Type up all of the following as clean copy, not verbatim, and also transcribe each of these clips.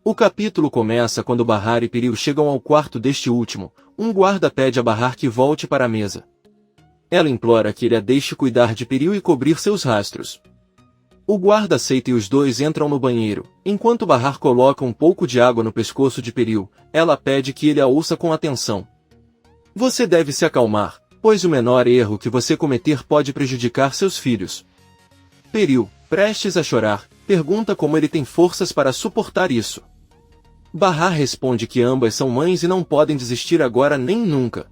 O capítulo começa quando Bahar e Piriu chegam ao quarto deste último. Um guarda pede a Bahar que volte para a mesa. Ela implora que ele a deixe cuidar de Piriu e cobrir seus rastros. O guarda aceita e os dois entram no banheiro. Enquanto Bahar coloca um pouco de água no pescoço de Piriu, ela pede que ele a ouça com atenção. Você deve se acalmar, pois o menor erro que você cometer pode prejudicar seus filhos. Piriu, prestes a chorar, pergunta como ele tem forças para suportar isso. Bahar responde que ambas são mães e não podem desistir agora nem nunca.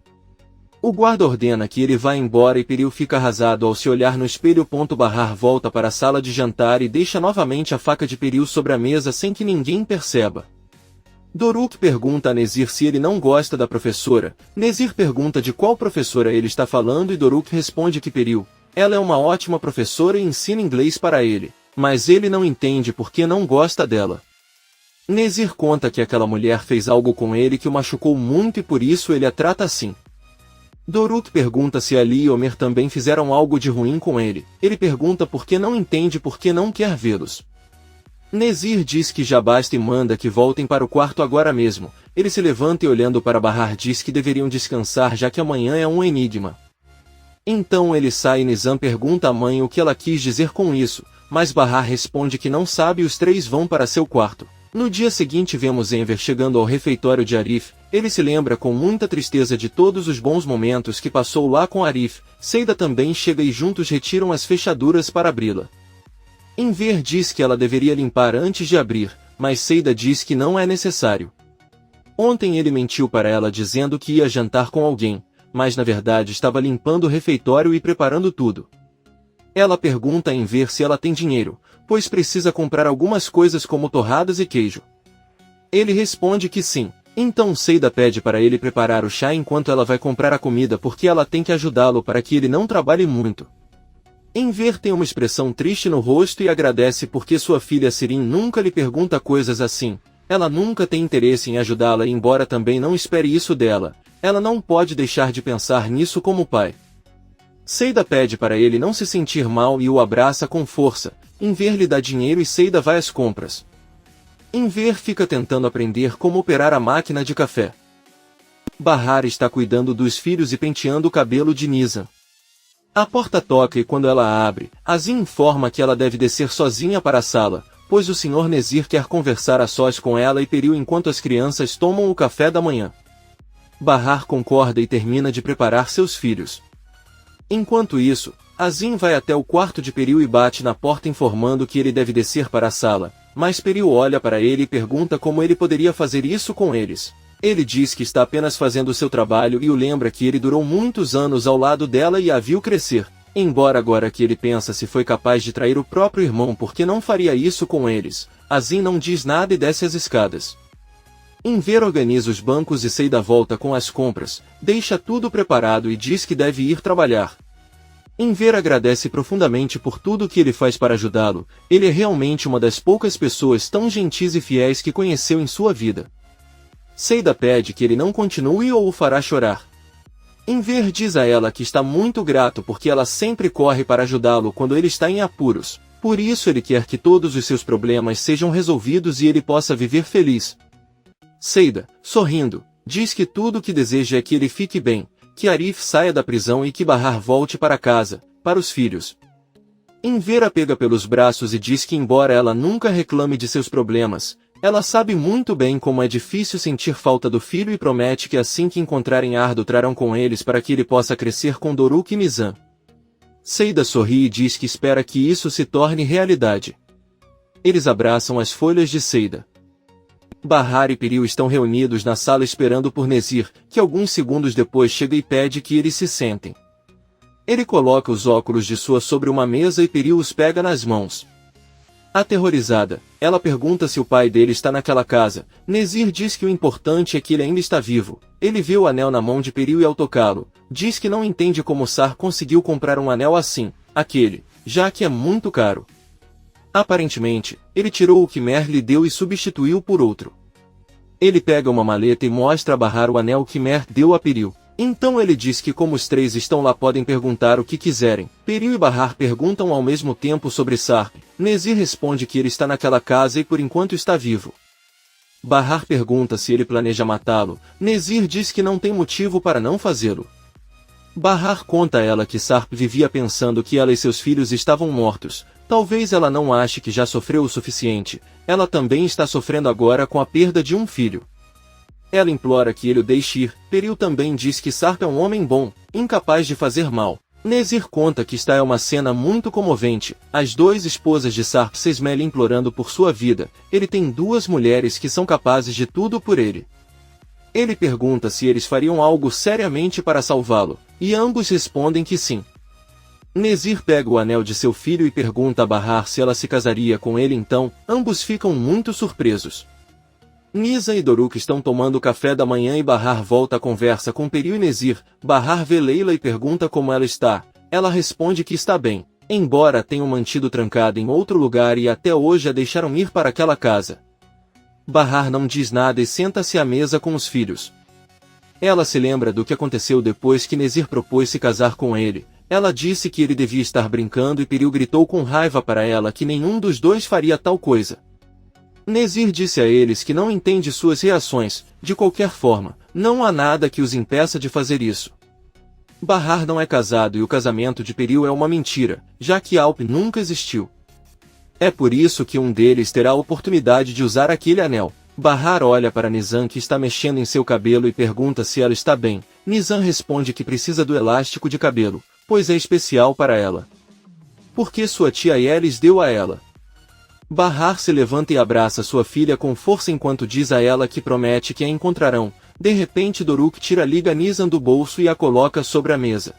O guarda ordena que ele vá embora e Piriu fica arrasado ao se olhar no espelho. Bahar volta para a sala de jantar e deixa novamente a faca de Piriu sobre a mesa sem que ninguém perceba. Doruk pergunta a Nezir se ele não gosta da professora. Nezir pergunta de qual professora ele está falando e Doruk responde que Piriu, ela é uma ótima professora e ensina inglês para ele, mas ele não entende porque não gosta dela. Nezir conta que aquela mulher fez algo com ele que o machucou muito e por isso ele a trata assim. Doruk pergunta se Ali e Omer também fizeram algo de ruim com ele. Ele pergunta por que não entende por que não quer vê-los. Nezir diz que já basta e manda que voltem para o quarto agora mesmo. Ele se levanta e olhando para Bahar diz que deveriam descansar já que amanhã é um enigma. Então ele sai e Nizam pergunta à mãe o que ela quis dizer com isso, mas Bahar responde que não sabe e os três vão para seu quarto. No dia seguinte vemos Enver chegando ao refeitório de Arif. Ele se lembra com muita tristeza de todos os bons momentos que passou lá com Arif. Seida também chega e juntos retiram as fechaduras para abri-la. Enver diz que ela deveria limpar antes de abrir, mas Seida diz que não é necessário. Ontem ele mentiu para ela dizendo que ia jantar com alguém, mas na verdade estava limpando o refeitório e preparando tudo. Ela pergunta a Enver se ela tem dinheiro, pois precisa comprar algumas coisas como torradas e queijo. Ele responde que sim. Então Seida pede para ele preparar o chá enquanto ela vai comprar a comida porque ela tem que ajudá-lo para que ele não trabalhe muito. Enver tem uma expressão triste no rosto e agradece porque sua filha Sirin nunca lhe pergunta coisas assim. Ela nunca tem interesse em ajudá-la e embora também não espere isso dela, ela não pode deixar de pensar nisso como pai. Seida pede para ele não se sentir mal e o abraça com força. Enver lhe dá dinheiro e Seida vai às compras. Enver fica tentando aprender como operar a máquina de café. Bahar está cuidando dos filhos e penteando o cabelo de Nizam. A porta toca e quando ela abre, Azim informa que ela deve descer sozinha para a sala, pois o Sr. Nezir quer conversar a sós com ela e Piriu enquanto as crianças tomam o café da manhã. Bahar concorda e termina de preparar seus filhos. Enquanto isso, Azim vai até o quarto de Piriu e bate na porta informando que ele deve descer para a sala, mas Piriu olha para ele e pergunta como ele poderia fazer isso com eles. Ele diz que está apenas fazendo o seu trabalho e o lembra que ele durou muitos anos ao lado dela e a viu crescer, embora agora que ele pensa se foi capaz de trair o próprio irmão porque não faria isso com eles. Azim não diz nada e desce as escadas. Enver organiza os bancos e Seida volta com as compras, deixa tudo preparado e diz que deve ir trabalhar. Enver agradece profundamente por tudo que ele faz para ajudá-lo. Ele é realmente uma das poucas pessoas tão gentis e fiéis que conheceu em sua vida. Seida pede que ele não continue ou o fará chorar. Enver diz a ela que está muito grato porque ela sempre corre para ajudá-lo quando ele está em apuros. Por isso ele quer que todos os seus problemas sejam resolvidos e ele possa viver feliz. Seida, sorrindo, diz que tudo o que deseja é que ele fique bem, que Arif saia da prisão e que Bahar volte para casa, para os filhos. Enver a pega pelos braços e diz que embora ela nunca reclame de seus problemas, ela sabe muito bem como é difícil sentir falta do filho e promete que assim que encontrarem Ardo trarão com eles para que ele possa crescer com Doruk e Nizam. Seida sorri e diz que espera que isso se torne realidade. Eles abraçam as folhas de Seida. Bahar e Piriu estão reunidos na sala esperando por Nezir, que alguns segundos depois chega e pede que eles se sentem. Ele coloca os óculos de sua sobre uma mesa e Piriu os pega nas mãos. Aterrorizada, ela pergunta se o pai dele está naquela casa. Nezir diz que o importante é que ele ainda está vivo. Ele vê o anel na mão de Piriu e ao tocá-lo, diz que não entende como Sar conseguiu comprar um anel assim, aquele, já que é muito caro. Aparentemente, ele tirou o que Mer lhe deu e substituiu por outro. Ele pega uma maleta e mostra a Bahar o anel que Mer deu a Piriu. Então ele diz que como os três estão lá podem perguntar o que quiserem. Piriu e Bahar perguntam ao mesmo tempo sobre Sarp. Nezir responde que ele está naquela casa e por enquanto está vivo. Bahar pergunta se ele planeja matá-lo. Nezir diz que não tem motivo para não fazê-lo. Bahar conta a ela que Sarp vivia pensando que ela e seus filhos estavam mortos. Talvez ela não ache que já sofreu o suficiente. Ela também está sofrendo agora com a perda de um filho. Ela implora que ele o deixe ir. Peril também diz que Sarp é um homem bom, incapaz de fazer mal. Nezir conta que esta é uma cena muito comovente. As duas esposas de Sarp se esmelham implorando por sua vida. Ele tem duas mulheres que são capazes de tudo por ele. Ele pergunta se eles fariam algo seriamente para salvá-lo, e ambos respondem que sim. Nezir pega o anel de seu filho e pergunta a Bahar se ela se casaria com ele então, ambos ficam muito surpresos. Nisa e Doruk estão tomando café da manhã e Bahar volta a conversa com Peril e Nezir. Bahar vê Leila e pergunta como ela está. Ela responde que está bem, embora a tenham mantido trancada em outro lugar e até hoje a deixaram ir para aquela casa. Bahar não diz nada e senta-se à mesa com os filhos. Ela se lembra do que aconteceu depois que Nezir propôs se casar com ele. Ela disse que ele devia estar brincando e Peril gritou com raiva para ela que nenhum dos dois faria tal coisa. Nezir disse a eles que não entende suas reações. De qualquer forma, não há nada que os impeça de fazer isso. Bahar não é casado e o casamento de Peril é uma mentira, já que Alp nunca existiu. É por isso que um deles terá a oportunidade de usar aquele anel. Bahar olha para Nizam que está mexendo em seu cabelo e pergunta se ela está bem. Nizam responde que precisa do elástico de cabelo, pois é especial para ela. Porque sua tia Yelis deu a ela. Bahar se levanta e abraça sua filha com força enquanto diz a ela que promete que a encontrarão. De repente Doruk tira a liga Nizam do bolso e a coloca sobre a mesa.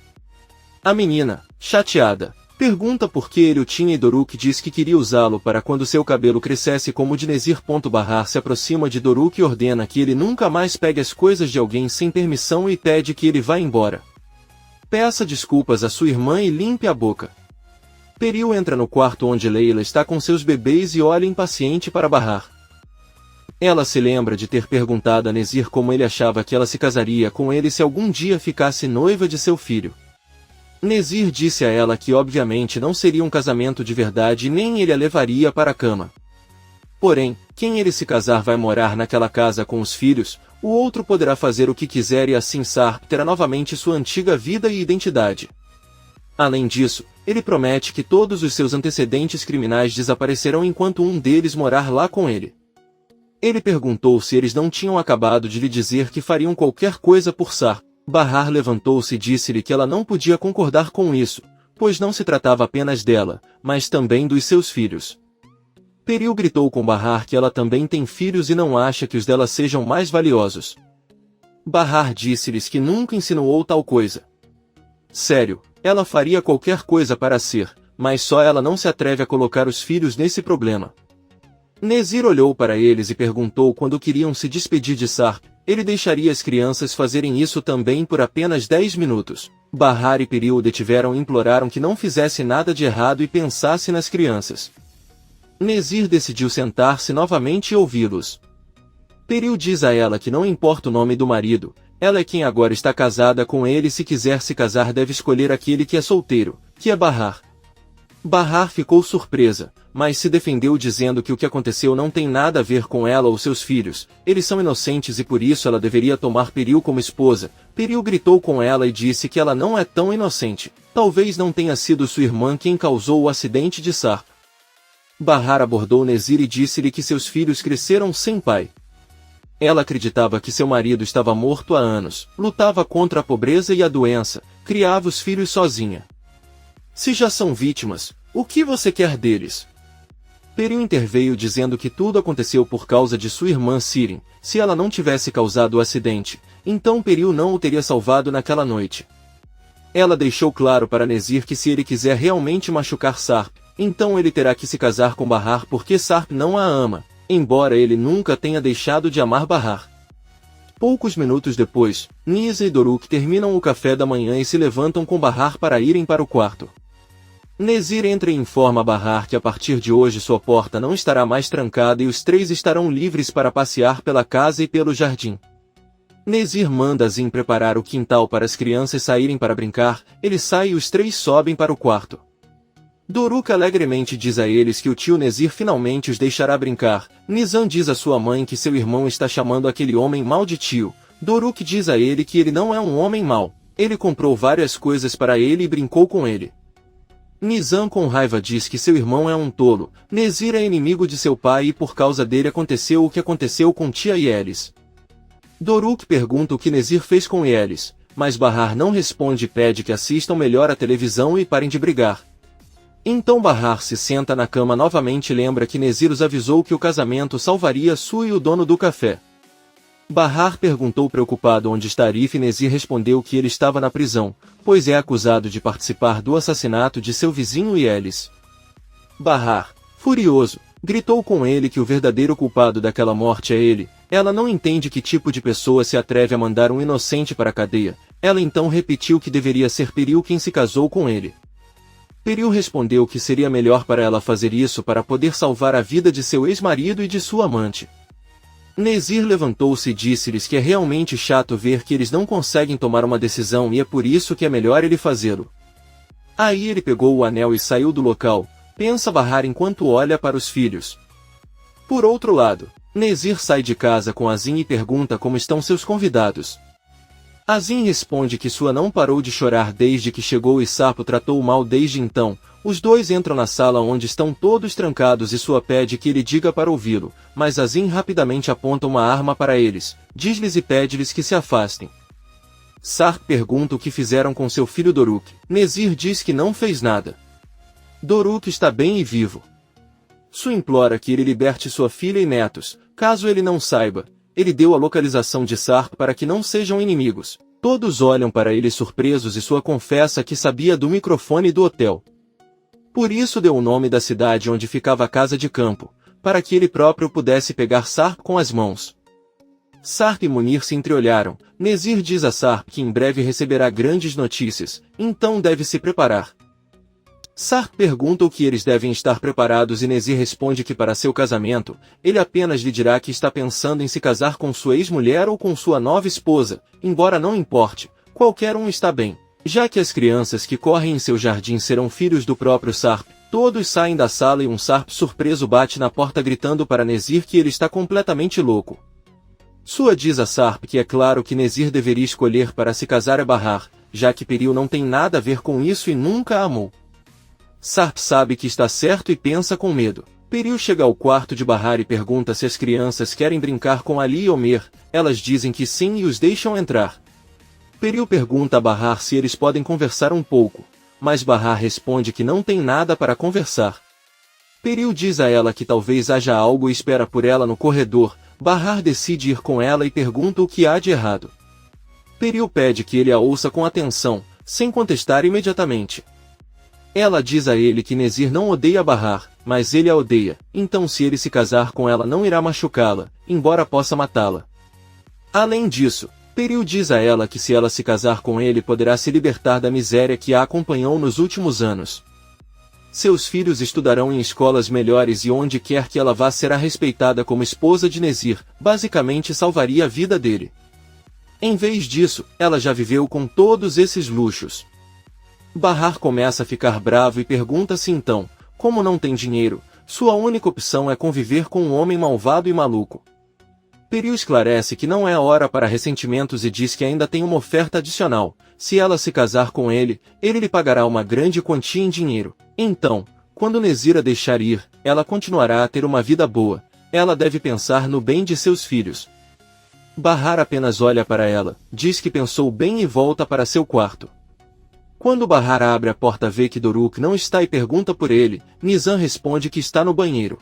A menina, chateada, pergunta por que ele o tinha e Doruk diz que queria usá-lo para quando seu cabelo crescesse como o de Nezir. Bahar se aproxima de Doruk e ordena que ele nunca mais pegue as coisas de alguém sem permissão e pede que ele vá embora. Peça desculpas à sua irmã e limpe a boca. Peril entra no quarto onde Leila está com seus bebês e olha impaciente para Bahar. Ela se lembra de ter perguntado a Nezir como ele achava que ela se casaria com ele se algum dia ficasse noiva de seu filho. Nezir disse a ela que obviamente não seria um casamento de verdade e nem ele a levaria para a cama. Porém, quem ele se casar vai morar naquela casa com os filhos, o outro poderá fazer o que quiser e assim Sarp terá novamente sua antiga vida e identidade. Além disso, ele promete que todos os seus antecedentes criminais desaparecerão enquanto um deles morar lá com ele. Ele perguntou se eles não tinham acabado de lhe dizer que fariam qualquer coisa por Sarp. Bahar levantou-se e disse-lhe que ela não podia concordar com isso, pois não se tratava apenas dela, mas também dos seus filhos. Peril gritou com Bahar que ela também tem filhos e não acha que os dela sejam mais valiosos. Bahar disse-lhes que nunca insinuou tal coisa. Sério, ela faria qualquer coisa para ser, mas só ela não se atreve a colocar os filhos nesse problema. Nezir olhou para eles e perguntou quando queriam se despedir de Sarp. Ele deixaria as crianças fazerem isso também por apenas 10 minutos. Bahar e Peril o detiveram e imploraram que não fizesse nada de errado e pensasse nas crianças. Nezir decidiu sentar-se novamente e ouvi-los. Peril diz a ela que não importa o nome do marido, ela é quem agora está casada com ele e se quiser se casar deve escolher aquele que é solteiro, que é Bahar. Bahar ficou surpresa, mas se defendeu dizendo que o que aconteceu não tem nada a ver com ela ou seus filhos, eles são inocentes e por isso ela deveria tomar Peril como esposa. Peril gritou com ela e disse que ela não é tão inocente, talvez não tenha sido sua irmã quem causou o acidente de Sarp. Bahar abordou Nezir e disse-lhe que seus filhos cresceram sem pai. Ela acreditava que seu marido estava morto há anos, lutava contra a pobreza e a doença, criava os filhos sozinha. Se já são vítimas, o que você quer deles? Peril interveio dizendo que tudo aconteceu por causa de sua irmã Sirin. Se ela não tivesse causado o acidente, então Peril não o teria salvado naquela noite. Ela deixou claro para Nezir que se ele quiser realmente machucar Sarp, então ele terá que se casar com Bahar porque Sarp não a ama, embora ele nunca tenha deixado de amar Bahar. Poucos minutos depois, Nisa e Doruk terminam o café da manhã e se levantam com Bahar para irem para o quarto. Nezir entra e informa a Bahar que a partir de hoje sua porta não estará mais trancada e os três estarão livres para passear pela casa e pelo jardim. Nezir manda Azim preparar o quintal para as crianças saírem para brincar, ele sai e os três sobem para o quarto. Doruk alegremente diz a eles que o tio Nezir finalmente os deixará brincar. Nizam diz à sua mãe que seu irmão está chamando aquele homem mau de tio. Doruk diz a ele que ele não é um homem mau. Ele comprou várias coisas para ele e brincou com ele. Nizam com raiva diz que seu irmão é um tolo. Nezir é inimigo de seu pai e por causa dele aconteceu o que aconteceu com tia Yelis. Doruk pergunta o que Nezir fez com Yelis, mas Bahar não responde e pede que assistam melhor a televisão e parem de brigar. Então Bahar se senta na cama novamente e lembra que Nezir os avisou que o casamento salvaria Su e o dono do café. Bahar perguntou preocupado onde está Arif e Nezir respondeu que ele estava na prisão, pois é acusado de participar do assassinato de seu vizinho Yelis. Bahar, furioso, gritou com ele que o verdadeiro culpado daquela morte é ele. Ela não entende que tipo de pessoa se atreve a mandar um inocente para a cadeia. Ela então repetiu que deveria ser Peril quem se casou com ele. Peril respondeu que seria melhor para ela fazer isso para poder salvar a vida de seu ex-marido e de sua amante. Nezir levantou-se e disse-lhes que é realmente chato ver que eles não conseguem tomar uma decisão e é por isso que é melhor ele fazê-lo. Aí ele pegou o anel e saiu do local, pensa Bahar enquanto olha para os filhos. Por outro lado, Nezir sai de casa com Azim e pergunta como estão seus convidados. Azim responde que Sua não parou de chorar desde que chegou e Sapo tratou mal desde então. Os dois entram na sala onde estão todos trancados e Sua pede que ele diga para ouvi-lo, mas Azim rapidamente aponta uma arma para eles, diz-lhes e pede-lhes que se afastem. Sarp pergunta o que fizeram com seu filho Doruk. Nezir diz que não fez nada. Doruk está bem e vivo. Su implora que ele liberte sua filha e netos, caso ele não saiba. Ele deu a localização de Sarp para que não sejam inimigos. Todos olham para ele surpresos e Sua confessa que sabia do microfone do hotel. Por isso deu o nome da cidade onde ficava a casa de campo, para que ele próprio pudesse pegar Sarp com as mãos. Sarp e Munir se entreolharam. Nezir diz a Sarp que em breve receberá grandes notícias, então deve se preparar. Sarp pergunta o que eles devem estar preparados e Nezir responde que para seu casamento, ele apenas lhe dirá que está pensando em se casar com sua ex-mulher ou com sua nova esposa, embora não importe, qualquer um está bem. Já que as crianças que correm em seu jardim serão filhos do próprio Sarp, todos saem da sala e um Sarp surpreso bate na porta gritando para Nezir que ele está completamente louco. Sua diz a Sarp que é claro que Nezir deveria escolher para se casar é Bahar, já que Peril não tem nada a ver com isso e nunca a amou. Sarp sabe que está certo e pensa com medo. Peril chega ao quarto de Bahar e pergunta se as crianças querem brincar com Ali e Omer. Elas dizem que sim e os deixam entrar. Peril pergunta a Bahar se eles podem conversar um pouco, mas Bahar responde que não tem nada para conversar. Peril diz a ela que talvez haja algo e espera por ela no corredor. Bahar decide ir com ela e pergunta o que há de errado. Peril pede que ele a ouça com atenção, sem contestar imediatamente. Ela diz a ele que Nezir não odeia Bahar, mas ele a odeia, então se ele se casar com ela não irá machucá-la, embora possa matá-la. Além disso, Peril diz a ela que se ela se casar com ele poderá se libertar da miséria que a acompanhou nos últimos anos. Seus filhos estudarão em escolas melhores e onde quer que ela vá será respeitada como esposa de Nezir, basicamente salvaria a vida dele. Em vez disso, ela já viveu com todos esses luxos. Bahar começa a ficar bravo e pergunta-se então, como não tem dinheiro, sua única opção é conviver com um homem malvado e maluco. Peril esclarece que não é a hora para ressentimentos e diz que ainda tem uma oferta adicional. Se ela se casar com ele, ele lhe pagará uma grande quantia em dinheiro. Então, quando Nezir a deixar ir, ela continuará a ter uma vida boa. Ela deve pensar no bem de seus filhos. Bahar apenas olha para ela, diz que pensou bem e volta para seu quarto. Quando Bahar abre a porta vê que Doruk não está e pergunta por ele, Nizam responde que está no banheiro.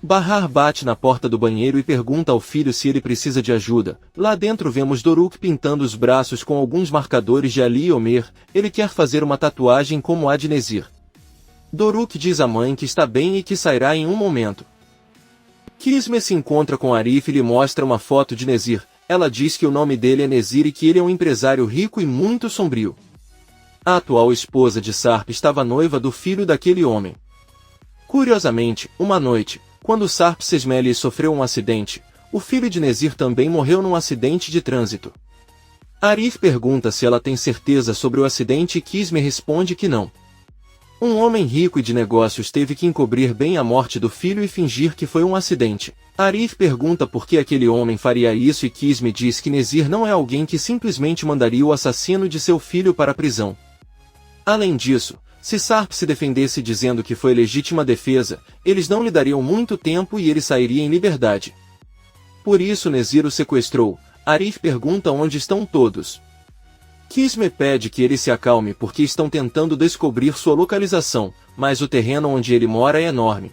Bahar bate na porta do banheiro e pergunta ao filho se ele precisa de ajuda. Lá dentro vemos Doruk pintando os braços com alguns marcadores de Ali e Omer. Ele quer fazer uma tatuagem como a de Nezir. Doruk diz à mãe que está bem e que sairá em um momento. Kisme se encontra com Arif e lhe mostra uma foto de Nezir. Ela diz que o nome dele é Nezir e que ele é um empresário rico e muito sombrio. A atual esposa de Sarp estava noiva do filho daquele homem. Curiosamente, uma noite, quando Sarp Sesmele sofreu um acidente, o filho de Nezir também morreu num acidente de trânsito. Arif pergunta se ela tem certeza sobre o acidente e Kisme responde que não. Um homem rico e de negócios teve que encobrir bem a morte do filho e fingir que foi um acidente. Arif pergunta por que aquele homem faria isso e Kisme diz que Nezir não é alguém que simplesmente mandaria o assassino de seu filho para a prisão. Além disso, se Sarp se defendesse dizendo que foi legítima defesa, eles não lhe dariam muito tempo e ele sairia em liberdade. Por isso Nezir o sequestrou. Arif pergunta onde estão todos. Kisme pede que ele se acalme porque estão tentando descobrir sua localização, mas o terreno onde ele mora é enorme.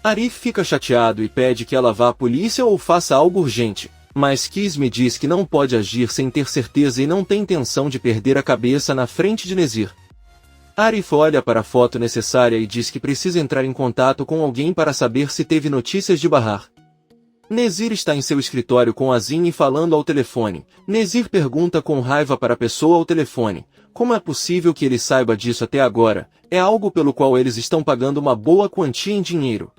Arif fica chateado e pede que ela vá à polícia ou faça algo urgente, mas Kisme diz que não pode agir sem ter certeza e não tem intenção de perder a cabeça na frente de Nezir. Arif olha para a foto necessária e diz que precisa entrar em contato com alguém para saber se teve notícias de Bahar. Nezir está em seu escritório com Azim e falando ao telefone. Nezir pergunta com raiva para a pessoa ao telefone: como é possível que ele saiba disso até agora? É algo pelo qual eles estão pagando uma boa quantia em dinheiro.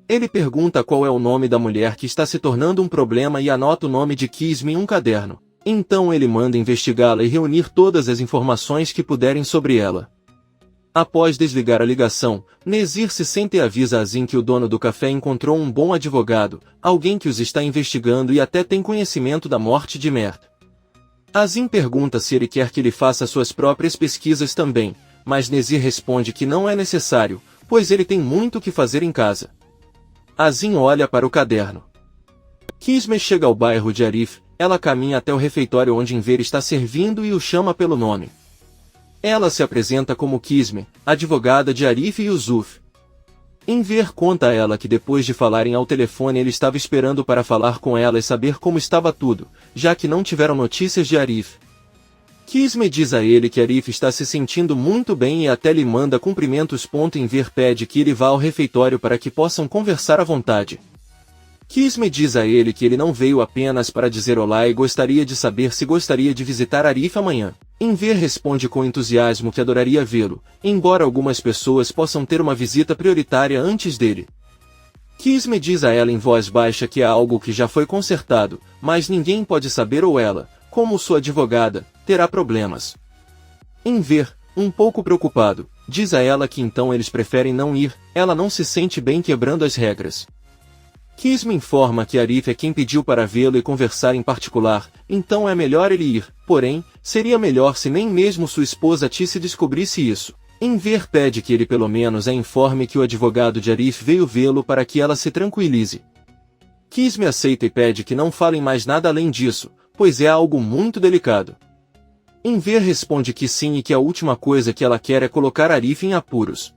Ele pergunta qual é o nome da mulher que está se tornando um problema e anota o nome de Kisme em um caderno. Então ele manda investigá-la e reunir todas as informações que puderem sobre ela. Após desligar a ligação, Nezir se senta e avisa Azim que o dono do café encontrou um bom advogado, alguém que os está investigando e até tem conhecimento da morte de Mert. Azim pergunta se ele quer que ele faça suas próprias pesquisas também, mas Nezir responde que não é necessário, pois ele tem muito o que fazer em casa. Azim olha para o caderno. Kisme chega ao bairro de Arif, ela caminha até o refeitório onde Enver está servindo e o chama pelo nome. Ela se apresenta como Kisme, advogada de Arif e Yusuf. Enver conta a ela que depois de falarem ao telefone ele estava esperando para falar com ela e saber como estava tudo, já que não tiveram notícias de Arif. Kisme diz a ele que Arif está se sentindo muito bem e até lhe manda cumprimentos. Enver pede que ele vá ao refeitório para que possam conversar à vontade. Kisme diz a ele que ele não veio apenas para dizer olá e gostaria de saber se gostaria de visitar Arif amanhã. Enver responde com entusiasmo que adoraria vê-lo, embora algumas pessoas possam ter uma visita prioritária antes dele. Kisme diz a ela em voz baixa que é algo que já foi consertado, mas ninguém pode saber ou ela, como sua advogada, terá problemas. Enver, um pouco preocupado, diz a ela que então eles preferem não ir, ela não se sente bem quebrando as regras. Kisme informa que Arif é quem pediu para vê-lo e conversar em particular, então é melhor ele ir, porém, seria melhor se nem mesmo sua esposa Tice descobrisse isso. Enver pede que ele pelo menos a informe que o advogado de Arif veio vê-lo para que ela se tranquilize. Kisme aceita e pede que não falem mais nada além disso, pois é algo muito delicado. Enver responde que sim e que a última coisa que ela quer é colocar Arif em apuros.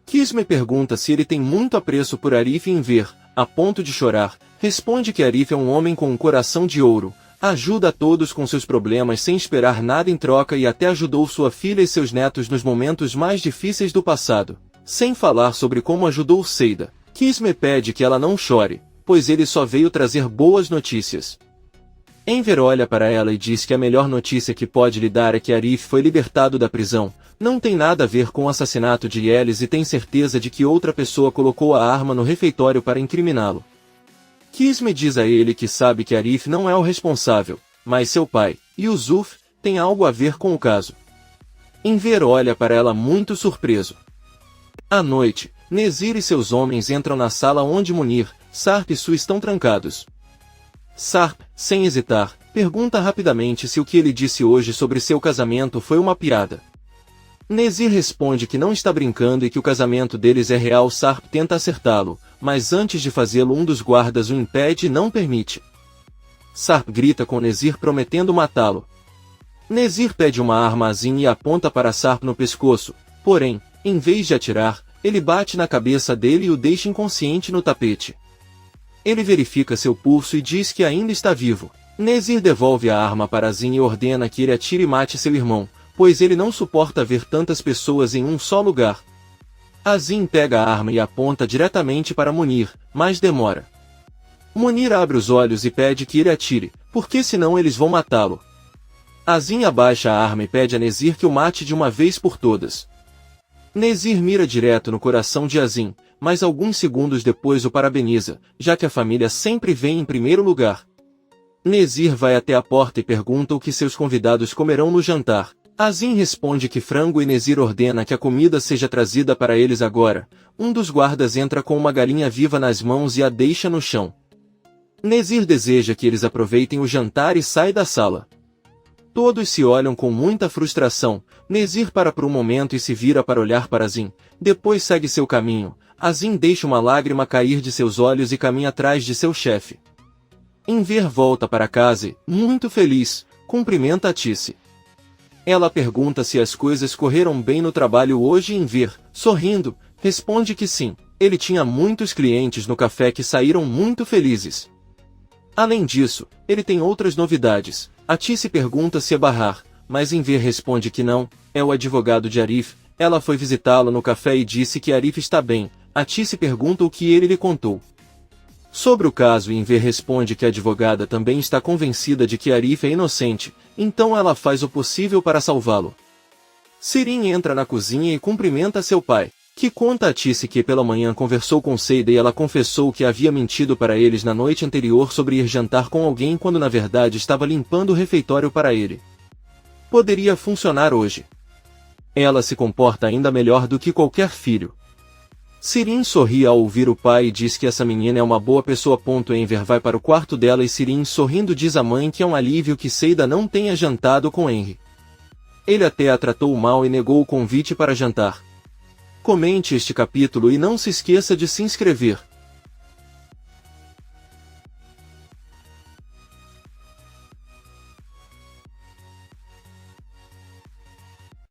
Kisme pergunta se ele tem muito apreço por Arif e Enver, a ponto de chorar, responde que Arif é um homem com um coração de ouro, ajuda a todos com seus problemas sem esperar nada em troca e até ajudou sua filha e seus netos nos momentos mais difíceis do passado, sem falar sobre como ajudou Seida. Kisme pede que ela não chore, pois ele só veio trazer boas notícias. Enver olha para ela e diz que a melhor notícia que pode lhe dar é que Arif foi libertado da prisão, não tem nada a ver com o assassinato de Yelis e tem certeza de que outra pessoa colocou a arma no refeitório para incriminá-lo. Kisme diz a ele que sabe que Arif não é o responsável, mas seu pai, Yusuf, tem algo a ver com o caso. Enver olha para ela muito surpreso. À noite, Nezir e seus homens entram na sala onde Munir, Sarp e Su estão trancados. Sarp, sem hesitar, pergunta rapidamente se o que ele disse hoje sobre seu casamento foi uma piada. Nezir responde que não está brincando e que o casamento deles é real. Sarp tenta acertá-lo, mas antes de fazê-lo um dos guardas o impede e não permite. Sarp grita com Nezir prometendo matá-lo. Nezir pede uma arma a Azim e aponta para Sarp no pescoço, porém, em vez de atirar, ele bate na cabeça dele e o deixa inconsciente no tapete. Ele verifica seu pulso e diz que ainda está vivo. Nezir devolve a arma para Azim e ordena que ele atire e mate seu irmão, pois ele não suporta ver tantas pessoas em um só lugar. Azim pega a arma e aponta diretamente para Munir, mas demora. Munir abre os olhos e pede que ele atire, porque senão eles vão matá-lo. Azim abaixa a arma e pede a Nezir que o mate de uma vez por todas. Nezir mira direto no coração de Azim, mas alguns segundos depois o parabeniza, já que a família sempre vem em primeiro lugar. Nezir vai até a porta e pergunta o que seus convidados comerão no jantar. Azim responde que frango e Nezir ordena que a comida seja trazida para eles agora. Um dos guardas entra com uma galinha viva nas mãos e a deixa no chão. Nezir deseja que eles aproveitem o jantar e sai da sala. Todos se olham com muita frustração. Nezir para por um momento e se vira para olhar para Azim. Depois segue seu caminho. Azim deixa uma lágrima cair de seus olhos e caminha atrás de seu chefe. Enver volta para casa e, muito feliz, cumprimenta a Tice. Ela pergunta se as coisas correram bem no trabalho hoje e Enver, sorrindo, responde que sim. Ele tinha muitos clientes no café que saíram muito felizes. Além disso, ele tem outras novidades. A Tice pergunta se é Bahar, mas Enver responde que não, é o advogado de Arif. Ela foi visitá-lo no café e disse que Arif está bem. A Tice pergunta o que ele lhe contou. Sobre o caso, Enver responde que a advogada também está convencida de que Arif é inocente, então ela faz o possível para salvá-lo. Sirin entra na cozinha e cumprimenta seu pai, que conta a Tice que pela manhã conversou com Seida e ela confessou que havia mentido para eles na noite anterior sobre ir jantar com alguém quando na verdade estava limpando o refeitório para ele. Poderia funcionar hoje. Ela se comporta ainda melhor do que qualquer filho. Sirin sorri ao ouvir o pai e diz que essa menina é uma boa pessoa. Enver vai para o quarto dela e Sirin sorrindo diz à mãe que é um alívio que Seida não tenha jantado com Henry. Ele até a tratou mal e negou o convite para jantar. Comente este capítulo e não se esqueça de se inscrever.